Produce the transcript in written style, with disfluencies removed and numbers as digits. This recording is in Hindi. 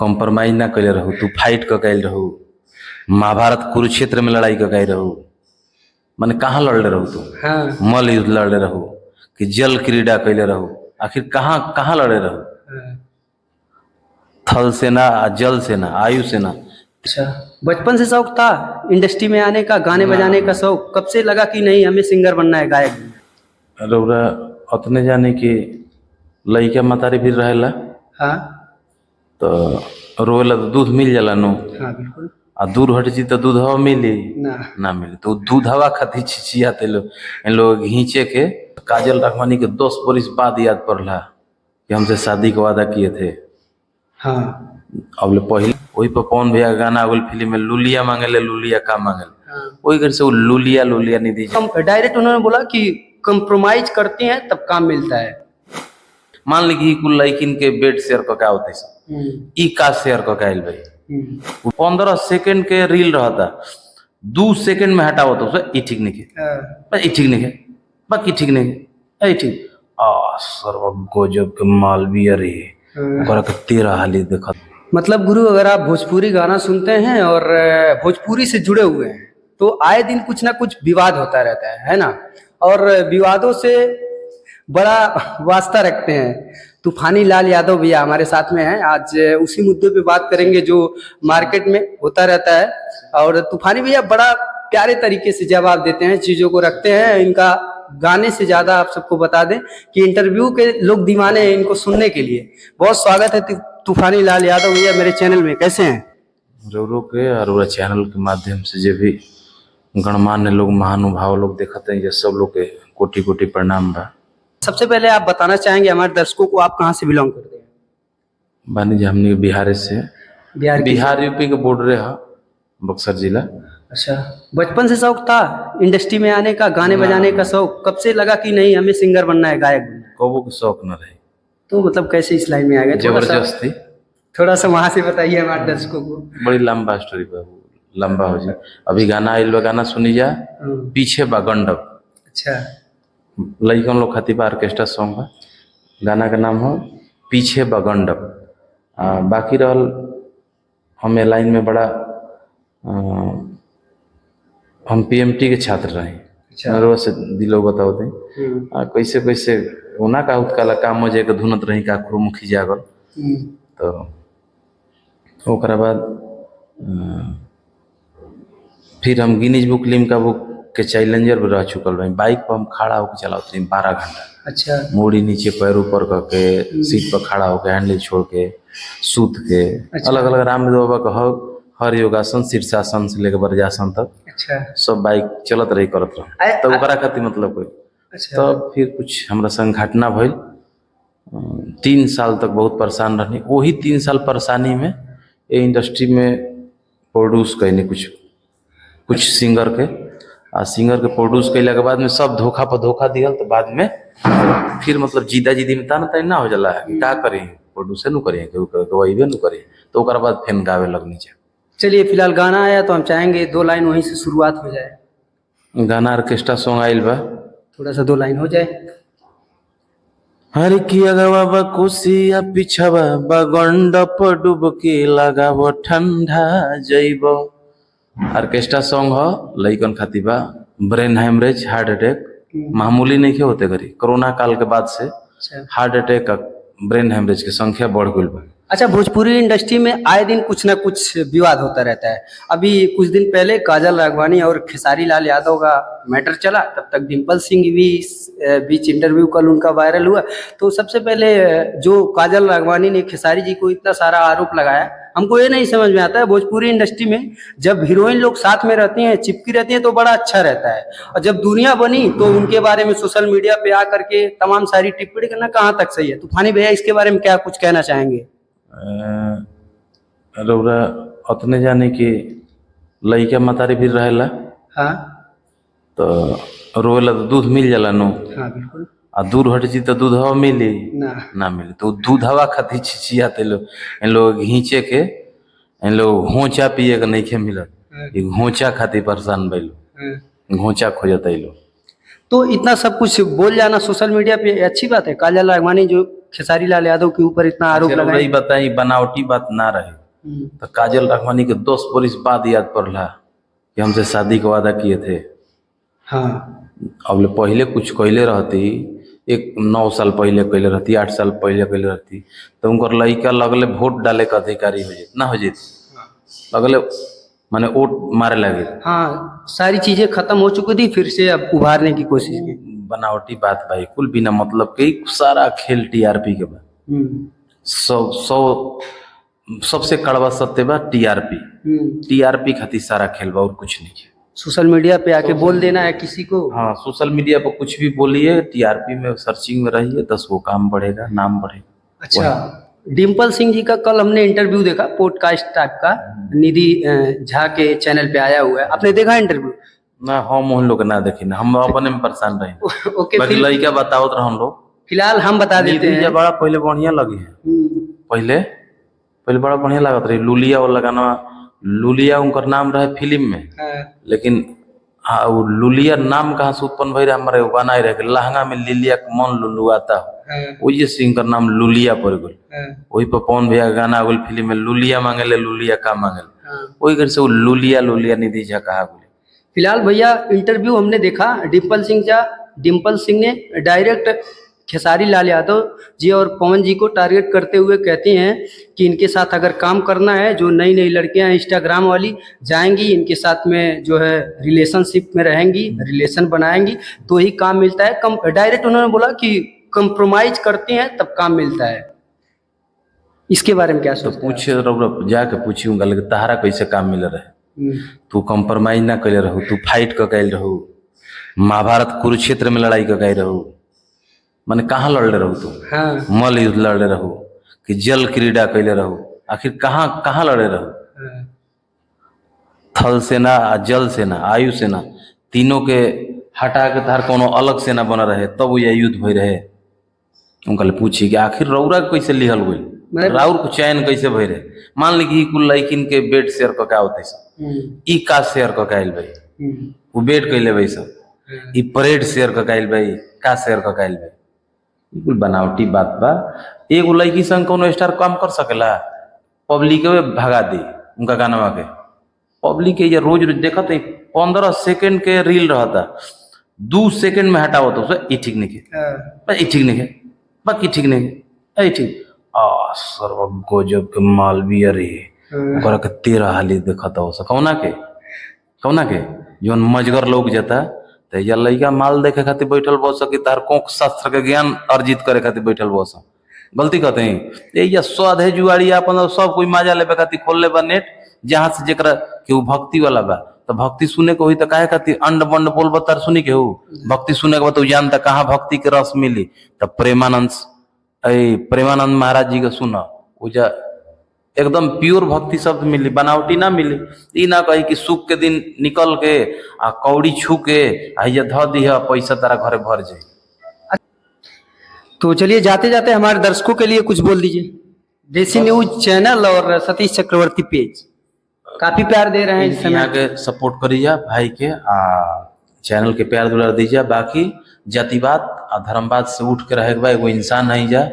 कॉम्प्रोमाइज ना कैले रहू, तू फाइट क कैल रहू, महाभारत कुरुक्षेत्र में लड़ाई क कैल रहू, माने कहाँ लड़ले रहू तू? हाँ मल युद्ध लड़ले रहू कि जल क्रीड़ा कैले रहू? आखिर कहाँ कहाँ लड़े रहू? हाँ। थल सेना, जल सेना, आयु सेना। अच्छा, बचपन से शौक था इंडस्ट्री में आने का, गाने बजाने का शौक? कब से लगा कि नहीं हमें सिंगर बनना है, गायक बनना है? रउरा अतने जाने कि लइका मतारी भी रहेला हाँ तो रोएला तो दूध मिल जाला नु, हाँ बिल्कुल। आ दूर हट जी तो दूधवा मिली ना ना मिली, तो दूधवा खातिर छिछियाते लोग, इन लोग घींचे के। काजल राघवानी के 10 बरिस बाद याद पड़ला कि हमसे शादी का वादा किए थे। हाँ अब ले पहले वही पर पवन भैया गाना अगल फिल्म में लुलिया मांगेले, लुलिया का मांगेले, हाँ। वही घर से वो लुलिया लुलिया नहीं दीजिए। हम डायरेक्ट उन्होंने बोला कि कंप्रोमाइज करते हैं तब काम मिलता है। मान ली कि कुल लड़किन के बेड शेयर का क्या होते ई का शेयर का कैल भाई 15 सेकंड के रील रहता, 2 सेकंड में हटाओ तो ई ठीक नहीं है, बस ई ठीक नहीं है, बाकी ठीक नहीं है, ई ठीक आ सर्व गजब के मालवीय रे ओकरा के 13 हाली देखा। मतलब गुरु, अगर आप भोजपुरी गाना सुनते हैं और भोजपुरी से जुड़े हुए हैं तो आए दिन कुछ ना कुछ विवाद होता रहता है ना? और विवादों से बड़ा वास्ता रखते हैं। तूफानी लाल यादव भैया हमारे साथ में हैं, आज उसी मुद्दे पे बात करेंगे जो मार्केट में होता रहता है। और तूफानी भैया बड़ा प्यारे तरीके से जवाब देते हैं, चीजों को रखते हैं। इनका गाने से ज्यादा आप सबको बता दें कि इंटरव्यू के लोग दीवाने हैं इनको सुनने के लिए। बहुत स्वागत है तूफानी लाल यादव भैया मेरे चैनल में, कैसे हैं? रो के और चैनल के माध्यम से जो भी गणमान्य लोग, महानुभाव लोग देखते हैं, ये सब लोग के कोटि कोटि प्रणाम बा। सबसे पहले आप बताना चाहेंगे हमारे दर्शकों को आप कहाँ से बिलोंग करते हैं? बानी जी हमने बिहार से, बिहार यूपी के बॉर्डर है, बक्सर जिला। अच्छा, बचपन से शौक था इंडस्ट्री में आने का, गाने बजाने का शौक? कब से लगा कि नहीं हमें सिंगर बनना है, गायक बनना है? कबो के शौक न रहे, तो मतलब कैसे इस लाइन में आ गए? जबरदस्ती। थोड़ा सा वहां से बताइए हमारे दर्शकों को। बड़ी लंबा स्टोरी बाबू, लंबा हो जाए। अभी गाना आइल, गाना सुनी जा, पीछे बा गंडक। अच्छा, लड़कन लोग खातिर बा ऑर्केस्ट्रा सॉन्ग है, गाना का नाम हो पीछे बा गंडक। बाकी रहल हमें लाइन में बड़ा हम पीएमटी के छात्र रहे। अच्छा, से दिलो बताओ थे कैसे कैसे ओना का उत्काला काम हो जाए धुनत रही का खुरमुखी जागल। तो ओकरा बाद फिर हम गिनीज बुक लिम्का बुक के चैलेंजर भी रह चुकल रही। बाइक पर हम खड़ा होकर चलाते रही 12 घंटा। अच्छा, मूड़ी नीचे पैर ऊपर करके सीट पर खड़ा होकर हैंडल छोड़ के सूत के। अच्छा, अलग अलग रामदेव बाबा का हर योगासन, शीर्षासन से लेकर वज्रासन तक। अच्छा, सब बाइक चलत रही करत रह। तो ओकरा खातिर मतलब कोई। अच्छा, तब फिर कुछ हमरा संग घटना भइल। 3 साल तक बहुत परेशान रहनी। वही 3 साल परेशानी में ये इंडस्ट्री में प्रोड्यूस कैनी कुछ सिंगर के। सिंगर के प्रोड्यूस कैला के बाद में सब धोखा पर धोखा दियल। तो बाद में फिर मतलब जीदा जीदी में ताना तानी ना हो जाला कि का करें, प्रोड्यूसर नु करें, गवाइबे नु करें। तो ओकरा बाद फिर गावे लगनी चाहिए। चलिए फिलहाल गाना आया तो हम चाहेंगे 2 लाइन वहीं से शुरुआत हो जाए। गाना ऑर्केस्ट्रा सॉन्ग आइल बा, थोड़ा सा 2 लाइन हो जाए। हर की अगवा बा कोसिया पिछवा बगंड पर डुबकी लगावो ठंडा जइबो। ऑर्केस्ट्रा सॉन्ग हो, लइकन खातिर बा। ब्रेन हैमरेज, हार्ट अटैक मामूली नहीं के होते करी। कोरोना काल के बाद से हार्ट अटैक का, ब्रेन हैमरेज की संख्या बढ़ गई बा। अच्छा, भोजपुरी इंडस्ट्री में आए दिन कुछ ना कुछ विवाद होता रहता है। अभी कुछ दिन पहले काजल राघवानी और खेसारी लाल यादव का मैटर चला, तब तक डिम्पल सिंह भी बीच इंटरव्यू कल उनका वायरल हुआ। तो सबसे पहले जो काजल राघवानी ने खेसारी जी को इतना सारा आरोप लगाया, हमको ये नहीं समझ में आता है भोजपुरी इंडस्ट्री में जब हीरोइन लोग साथ में रहती हैं, चिपकी रहती हैं तो बड़ा अच्छा रहता है, और जब दुनिया बनी तो उनके बारे में सोशल मीडिया पे आ करके तमाम सारी टिप्पणी करना कहाँ तक सही है? तूफानी भैया इसके बारे में क्या कुछ कहना चाहेंगे? रउरा अतने जाने कि लइका मतारी भी रहेला। हाँ, तो रोएला तो दूध मिल जाला नु। हाँ बिल्कुल, आ दूर हट जी तो दूधवा मिली ना मिली, तो दूधवा खातिर छिछियाते लोग, इन लोग घींचे के, इन लोग होचा पिए के नहीं खे मिलत, होचा खातिर परेशान भइलो, होचा खोजत लोग। तो इतना सब कुछ बोल जाना सोशल मीडिया पे अच्छी बात है? काजल राघवानी जो खेसारी लाल यादव के ऊपर इतना आरोप चलो लगाए। रही बताई बनावटी बात ना रहे तो काजल राघवानी के 10 बरिस बाद याद पड़ला कि हमसे शादी का वादा किए थे। हाँ अब पहले कुछ कैले रहती, एक 9 साल पहले कैले रहती, 8 साल पहले कैले रहती, तो उनकर लड़का लगले वोट डाले का अधिकारी हो जाए ना हो जाए, लगले माने वोट मारे लगे। हाँ, सारी चीजें खत्म हो चुकी थी, फिर से अब उभारने की कोशिश की। बनावटी बात भाई, कुल बिना मतलब के ही सारा खेल टीआरपी के बा। सौ सबसे कड़वा सत्य बा टीआरपी। टीआरपी खातिर सारा खेल बा और कुछ नहीं है। सोशल मीडिया पे आके बोल देना है किसी को। हाँ, सोशल मीडिया पर कुछ भी बोलिए, टीआरपी में सर्चिंग में रहिए, 10 वो काम बढ़ेगा, नाम बढ़ेगा। अच्छा, डिम्पल सिंह जी का कल हमने इंटरव्यू देखा, पॉडकास्ट टाइप का, निधि झा के चैनल पे आया हुआ है, आपने देखा इंटरव्यू? ना हम लोग ना देखी ना, हम अपने में परेशान रहे। ओके, बाकी लड़का बताओ तो हम लोग फिलहाल हम बता देते हैं। बड़ा पहले बढ़िया लगी है, पहले बड़ा बढ़िया लागत रही। लुलिया वाला गाना, लुलिया उनकर नाम रहे फिल्म में, लेकिन हाँ वो लुलिया नाम कहाँ से उत्पन्न भई रहे, हमारे गाना ही रहे लहंगा में लिलिया मन लुलुआता, वही सिंगर नाम लुलिया पड़ गई। वही पर पवन भैया का गाना गई फिल्म में, लुलिया मांगेले लुलिया का मांगेले, वही घर से वो लुलिया लुलिया निधि झा कहा बोले। फिलहाल भैया इंटरव्यू हमने देखा, डिम्पल सिंह ने डायरेक्ट खेसारी लाल यादव जी और पवन जी को टारगेट करते हुए कहते हैं कि इनके साथ अगर काम करना है, जो नई नई लड़कियां इंस्टाग्राम वाली जाएंगी, इनके साथ में जो है रिलेशनशिप में रहेंगी, रिलेशन बनाएंगी, तो ही काम मिलता है। डायरेक्ट उन्होंने बोला कि कंप्रोमाइज करती हैं तब काम मिलता है। इसके बारे में क्या तो सोचते हैं? पूछे जाके पूछूंगा, लेकिन तहारा कैसे काम मिल रहे, तू कंप्रोमाइज ना करे रहू, तू फाइट का कैल रहू, महाभारत कुरुक्षेत्र में लड़ाई का कैल रहू, माने कहाँ लड़ले रहू तू? हाँ, मल युद्ध लड़े रहू कि जल क्रीड़ा कैले रहू, आखिर कहाँ कहाँ लड़े रहू? थल सेना, जल सेना, आयु सेना, तीनों के हटा के तार कोनो अलग सेना बना रहे, तब वो ये युद्ध भई रहे। उनका पूछी कि आखिर रौरा कैसे लिहल गई, राउर को चयन कैसे भई रहे? मान ली कि कुल लड़किन के बेड शेयर का क्या होते सब, ई का शेयर का कैल भाई, वो बेड कैले भाई सब, ई परेड शेयर का कैल भाई, का शेयर का कैल भाई, बिल्कुल बनावटी बात बा। एगो लड़की संग कोनो स्टार काम कर सकेला? पब्लिक भगा दी उनका गाना के, पब्लिक के ये रोज रोज देखा तो 15 सेकंड के रील रहता, 2 सेकंड में हटाओ तो ये ठीक नहीं है, ये ठीक नहीं है, बाकी ठीक नहीं है, ये ठीक सर्व गजब के मालवीय रे ओकरा के 13 हाली देखा था कौना के जौन मजगर लोग जाता तो या लड़का माल देखे खातिर बैठल बस कि तार कोक शास्त्र के ज्ञान अर्जित करे खातिर बैठल बस। गलती कहते हैं ये स्वाद है जुआड़ी अपन सब कोई मजा लेबे खातिर खोल ले बा नेट, जहाँ से जेकरा के भक्ति वाला बा तो भक्ति सुने को हुई तो काहे खातिर अंड बंड बोल बतर सुनी के हो, भक्ति सुने के बाद तो जानता कहाँ भक्ति के रस मिली। तब प्रेमानंद महाराज जी का सुना, उजा एकदम प्योर भक्ति शब्द मिली, बनावटी ना मिली। ई ना कही कि सुख के दिन निकल के आ कौड़ी छू के आइया ध दिया पैसा तारा घरे भर जाए। तो चलिए जाते जाते हमारे दर्शकों के लिए कुछ बोल दीजिए। देसी न्यूज चैनल और सतीश चक्रवर्ती पेज काफी प्यार दे रहे हैं इस समय। यहाँ के सपोर्ट करिए भाई के, चैनल के प्यार दुलार दीजिए। बाकी जातिवाद और धर्मवाद से उठ के रहे, एगो इंसान नहीं जा